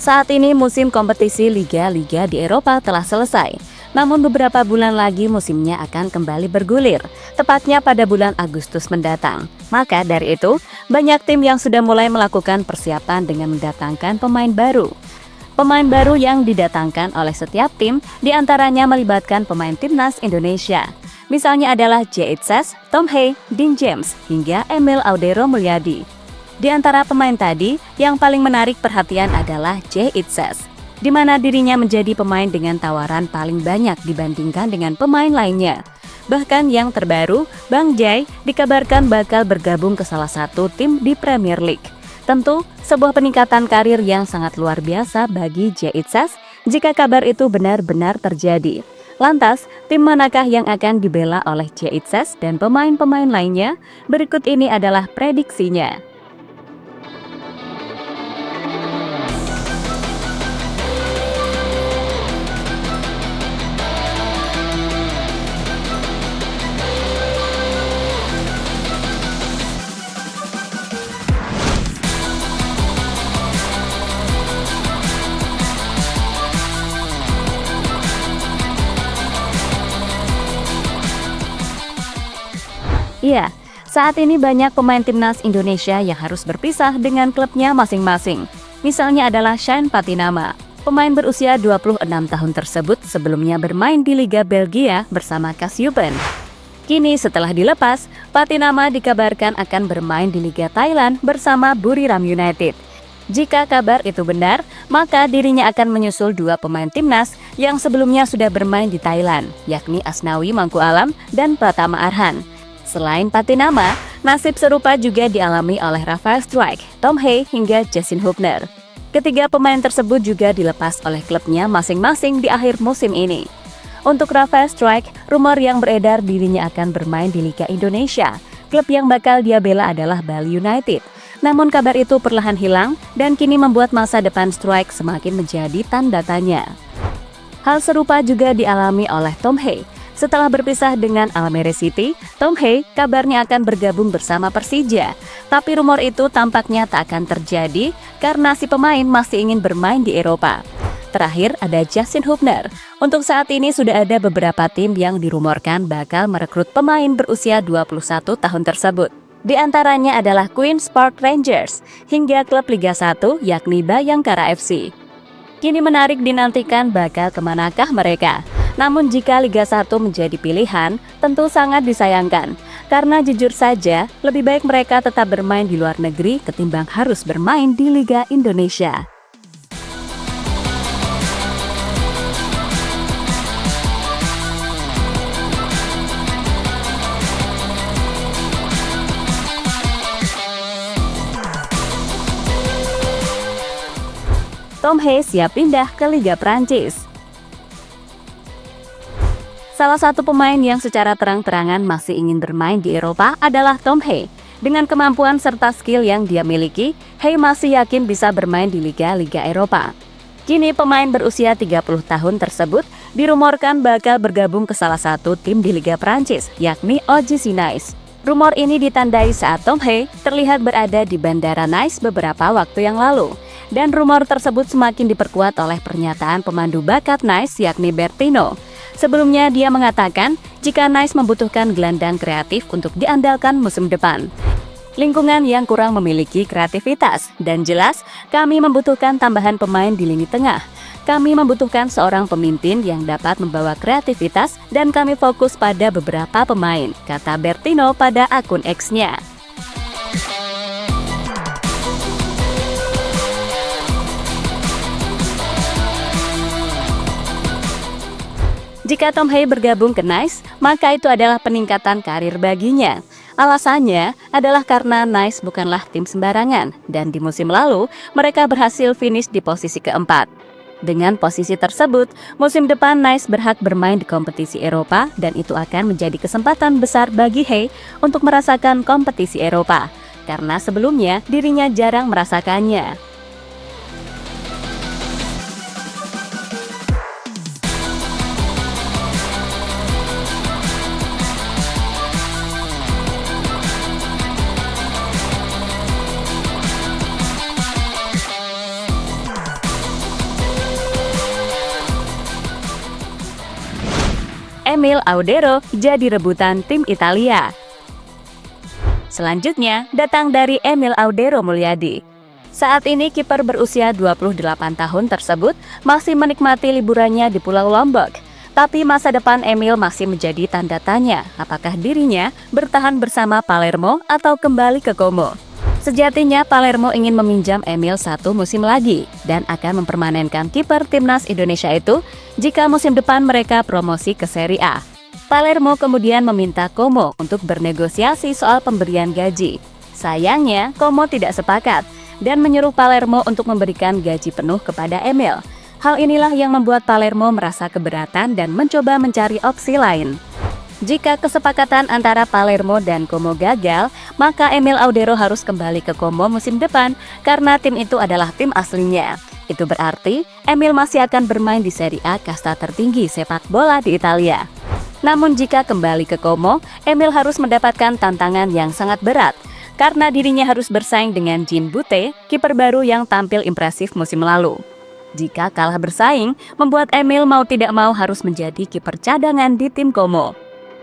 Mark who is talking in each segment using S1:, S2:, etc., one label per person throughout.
S1: Saat ini musim kompetisi liga-liga di Eropa telah selesai. Namun beberapa bulan lagi musimnya akan kembali bergulir, tepatnya pada bulan Agustus mendatang. Maka dari itu, banyak tim yang sudah mulai melakukan persiapan dengan mendatangkan pemain baru. Pemain baru yang didatangkan oleh setiap tim diantaranya melibatkan pemain timnas Indonesia. Misalnya adalah J. Itzes, Tom Hay, Dean James, hingga Emil Audero Mulyadi. Di antara pemain tadi, yang paling menarik perhatian adalah J. Itzes, di mana dirinya menjadi pemain dengan tawaran paling banyak dibandingkan dengan pemain lainnya. Bahkan yang terbaru, Bang Jai dikabarkan bakal bergabung ke salah satu tim di Premier League. Tentu, sebuah peningkatan karir yang sangat luar biasa bagi J. Itzes jika kabar itu benar-benar terjadi. Lantas, tim manakah yang akan dibela oleh J. Itzes dan pemain-pemain lainnya? Berikut ini adalah prediksinya. Iya, saat ini banyak pemain timnas Indonesia yang harus berpisah dengan klubnya masing-masing. Misalnya adalah Shane Patinama. Pemain berusia 26 tahun tersebut sebelumnya bermain di Liga Belgia bersama Kasyupen. Kini setelah dilepas, Patinama dikabarkan akan bermain di Liga Thailand bersama Buriram United. Jika kabar itu benar, maka dirinya akan menyusul dua pemain timnas yang sebelumnya sudah bermain di Thailand, yakni Asnawi Mangku Alam dan Pratama Arhan. Selain Patinama, nasib serupa juga dialami oleh Rafael Struijk, Tom Hay, hingga Justin Hubner. Ketiga pemain tersebut juga dilepas oleh klubnya masing-masing di akhir musim ini. Untuk Rafael Struijk, rumor yang beredar dirinya akan bermain di Liga Indonesia. Klub yang bakal dia bela adalah Bali United. Namun kabar itu perlahan hilang dan kini membuat masa depan Struijk semakin menjadi tanda tanya. Hal serupa juga dialami oleh Tom Hay. Setelah berpisah dengan Almere City, Tom Hay kabarnya akan bergabung bersama Persija. Tapi rumor itu tampaknya tak akan terjadi karena si pemain masih ingin bermain di Eropa. Terakhir ada Justin Hubner. Untuk saat ini sudah ada beberapa tim yang dirumorkan bakal merekrut pemain berusia 21 tahun tersebut. Di antaranya adalah Queen's Park Rangers hingga klub Liga 1 yakni Bayangkara FC. Kini menarik dinantikan bakal kemanakah mereka. Namun jika Liga 1 menjadi pilihan, tentu sangat disayangkan. Karena jujur saja, lebih baik mereka tetap bermain di luar negeri ketimbang harus bermain di Liga Indonesia. Tom Hay siap pindah ke Liga Prancis. Salah satu pemain yang secara terang-terangan masih ingin bermain di Eropa adalah Tom Hay. Dengan kemampuan serta skill yang dia miliki, Hay masih yakin bisa bermain di liga-liga Eropa. Kini pemain berusia 30 tahun tersebut dirumorkan bakal bergabung ke salah satu tim di Liga Prancis, yakni OGC Nice. Rumor ini ditandai saat Tom Hay terlihat berada di Bandara Nice beberapa waktu yang lalu. Dan rumor tersebut semakin diperkuat oleh pernyataan pemandu bakat Nice yakni Bertino. Sebelumnya dia mengatakan jika Nice membutuhkan gelandang kreatif untuk diandalkan musim depan. Lingkungan yang kurang memiliki kreativitas dan jelas kami membutuhkan tambahan pemain di lini tengah. Kami membutuhkan seorang pemimpin yang dapat membawa kreativitas dan kami fokus pada beberapa pemain, kata Bertino pada akun X-nya. Jika Tom Hay bergabung ke Nice, maka itu adalah peningkatan karir baginya. Alasannya adalah karena Nice bukanlah tim sembarangan, dan di musim lalu mereka berhasil finish di posisi keempat. Dengan posisi tersebut, musim depan Nice berhak bermain di kompetisi Eropa dan itu akan menjadi kesempatan besar bagi Hay untuk merasakan kompetisi Eropa, karena sebelumnya dirinya jarang merasakannya. Emil Audero jadi rebutan tim Italia. Selanjutnya datang dari Emil Audero Mulyadi. Saat ini kiper berusia 28 tahun tersebut masih menikmati liburannya di Pulau Lombok. Tapi masa depan Emil masih menjadi tanda tanya apakah dirinya bertahan bersama Palermo atau kembali ke Como. Sejatinya Palermo ingin meminjam Emil 1 musim lagi dan akan mempermanenkan kiper timnas Indonesia itu jika musim depan mereka promosi ke Serie A. Palermo kemudian meminta Como untuk bernegosiasi soal pemberian gaji. Sayangnya, Como tidak sepakat dan menyuruh Palermo untuk memberikan gaji penuh kepada Emil. Hal inilah yang membuat Palermo merasa keberatan dan mencoba mencari opsi lain. Jika kesepakatan antara Palermo dan Como gagal, maka Emil Audero harus kembali ke Como musim depan karena tim itu adalah tim aslinya. Itu berarti Emil masih akan bermain di Serie A kasta tertinggi sepak bola di Italia. Namun jika kembali ke Como, Emil harus mendapatkan tantangan yang sangat berat karena dirinya harus bersaing dengan Jean Boutte, kiper baru yang tampil impresif musim lalu. Jika kalah bersaing, membuat Emil mau tidak mau harus menjadi kiper cadangan di tim Como.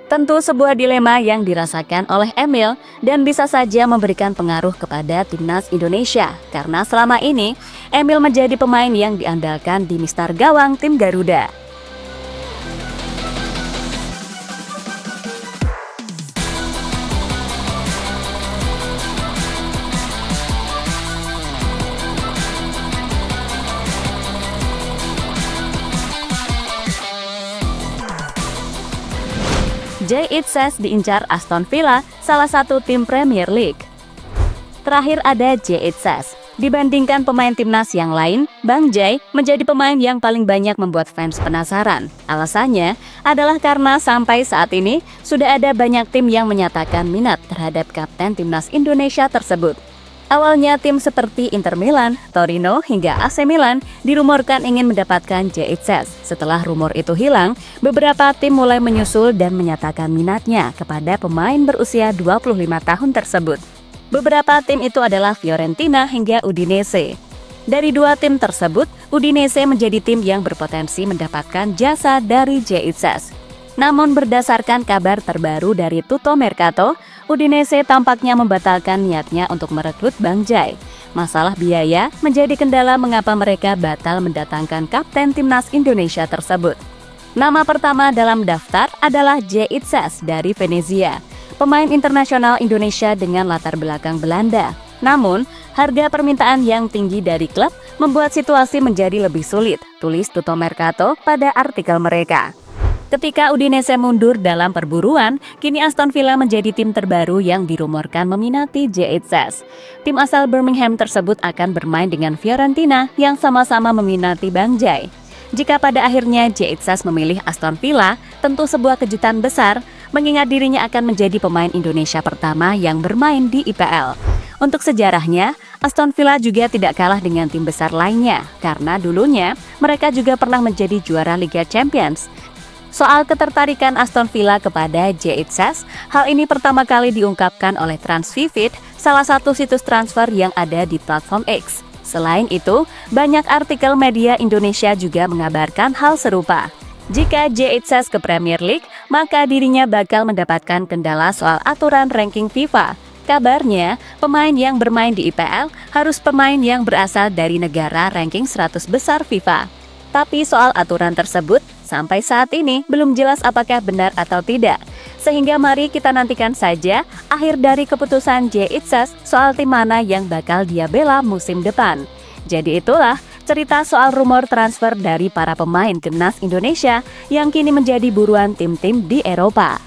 S1: Tentu sebuah dilema yang dirasakan oleh Emil dan bisa saja memberikan pengaruh kepada timnas Indonesia karena selama ini Emil menjadi pemain yang diandalkan di mistar gawang tim Garuda. Jay Itzes diincar Aston Villa, salah satu tim Premier League. Terakhir ada Jay Itzes. Dibandingkan pemain timnas yang lain, Bang Jay menjadi pemain yang paling banyak membuat fans penasaran. Alasannya adalah karena sampai saat ini sudah ada banyak tim yang menyatakan minat terhadap kapten timnas Indonesia tersebut. Awalnya tim seperti Inter Milan, Torino, hingga AC Milan dirumorkan ingin mendapatkan Jay Itzes. Setelah rumor itu hilang, beberapa tim mulai menyusul dan menyatakan minatnya kepada pemain berusia 25 tahun tersebut. Beberapa tim itu adalah Fiorentina hingga Udinese. Dari dua tim tersebut, Udinese menjadi tim yang berpotensi mendapatkan jasa dari Jay Itzes. Namun berdasarkan kabar terbaru dari Tutto Mercato, Udinese tampaknya membatalkan niatnya untuk merekrut Bang Jay. Masalah biaya menjadi kendala mengapa mereka batal mendatangkan kapten timnas Indonesia tersebut. Nama pertama dalam daftar adalah Jay Itzes dari Venezia, pemain internasional Indonesia dengan latar belakang Belanda. Namun, harga permintaan yang tinggi dari klub membuat situasi menjadi lebih sulit, tulis Tutto Mercato pada artikel mereka. Ketika Udinese mundur dalam perburuan, kini Aston Villa menjadi tim terbaru yang dirumorkan meminati Jay Itzes. Tim asal Birmingham tersebut akan bermain dengan Fiorentina yang sama-sama meminati Bang Jay. Jika pada akhirnya Jay Itzes memilih Aston Villa, tentu sebuah kejutan besar, mengingat dirinya akan menjadi pemain Indonesia pertama yang bermain di IPL. Untuk sejarahnya, Aston Villa juga tidak kalah dengan tim besar lainnya, karena dulunya mereka juga pernah menjadi juara Liga Champions. Soal ketertarikan Aston Villa kepada Jay Itzes, hal ini pertama kali diungkapkan oleh Transvivid, salah satu situs transfer yang ada di platform X. Selain itu, banyak artikel media Indonesia juga mengabarkan hal serupa. Jika Jay Itzes ke Premier League, maka dirinya bakal mendapatkan kendala soal aturan ranking FIFA. Kabarnya, pemain yang bermain di IPL harus pemain yang berasal dari negara ranking 100 besar FIFA. Tapi soal aturan tersebut, sampai saat ini belum jelas apakah benar atau tidak. Sehingga mari kita nantikan saja akhir dari keputusan Jay Itzes soal tim mana yang bakal dia bela musim depan. Jadi itulah cerita soal rumor transfer dari para pemain timnas Indonesia yang kini menjadi buruan tim-tim di Eropa.